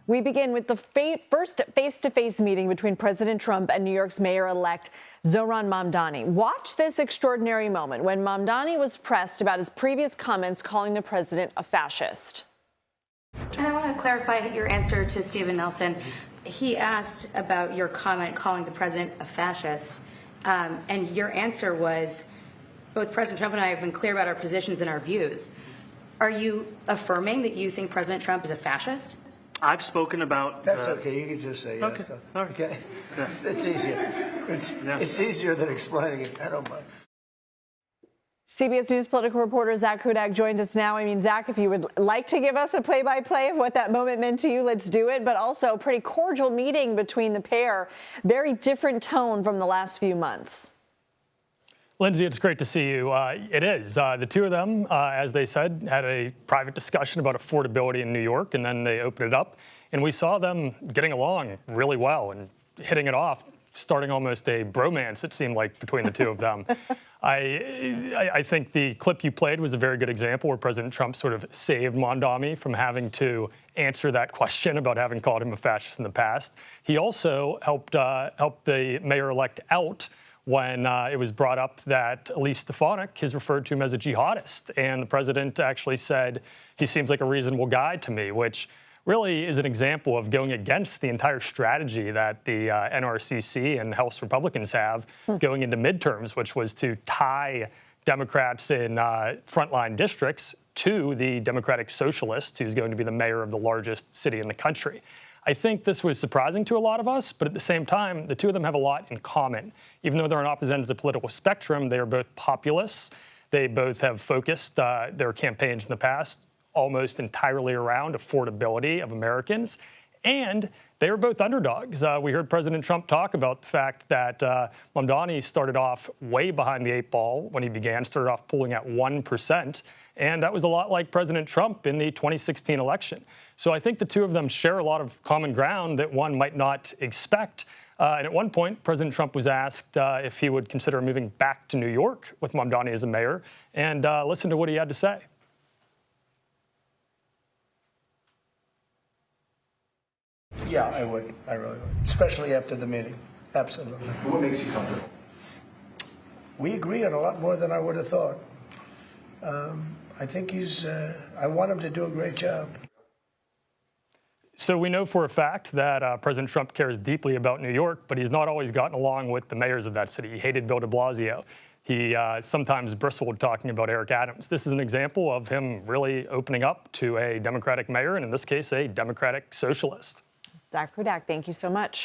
We begin with the first face-to-face meeting between President Trump and New York's mayor-elect Zohran Mamdani. Watch this extraordinary moment when Mamdani was pressed about his previous comments calling the president a fascist. And I want to clarify your answer to Stephen Nelson. He asked about your comment calling the president a fascist, and your answer was, both President Trump and I have been clear about our positions and our views. Are you affirming that you think President Trump is a fascist? I've spoken about... That's okay. You can just say yes. Okay. All right. Okay. Yeah. It's easier. It's easier than explaining it. I don't mind. CBS News political reporter Zak Hudak joins us now. I mean, Zak, if you would like to give us a play-by-play of what that moment meant to you, let's do it. But also a pretty cordial meeting between the pair. Very different tone from the last few months. Lindsay, it's great to see you. It is. The two of them, as they said, had a private discussion about affordability in New York, and then they opened it up. And we saw them getting along really well and hitting it off, starting almost a bromance, it seemed like, between the two of them. I think the clip you played was a very good example where President Trump sort of saved Mamdani from having to answer that question about having called him a fascist in the past. He also helped the mayor-elect out when it was brought up that Elise Stefanik has referred to him as a jihadist. And the president actually said, he seems like a reasonable guy to me, which really is an example of going against the entire strategy that the NRCC and House Republicans have going into midterms, which was to tie Democrats in frontline districts to the Democratic Socialist, who's going to be the mayor of the largest city in the country. I think this was surprising to a lot of us, but at the same time, the two of them have a lot in common. Even though they're on opposite ends of the political spectrum, they are both populists. They both have focused their campaigns in the past almost entirely around affordability of Americans. And they are both underdogs. We heard President Trump talk about the fact that Mamdani started off way behind the eight ball when he began, started off polling at 1%. And that was a lot like President Trump in the 2016 election. So I think the two of them share a lot of common ground that one might not expect. And at one point, President Trump was asked if he would consider moving back to New York with Mamdani as a mayor. And listen to what he had to say. Yeah, I would. I really would. Especially after the meeting. Absolutely. What makes you comfortable? We agree on a lot more than I would have thought. I think I want him to do a great job. So we know for a fact that President Trump cares deeply about New York, but he's not always gotten along with the mayors of that city. He hated Bill de Blasio. He sometimes bristled talking about Eric Adams. This is an example of him really opening up to a Democratic mayor, and in this case, a Democratic socialist. Zak Hudak, thank you so much.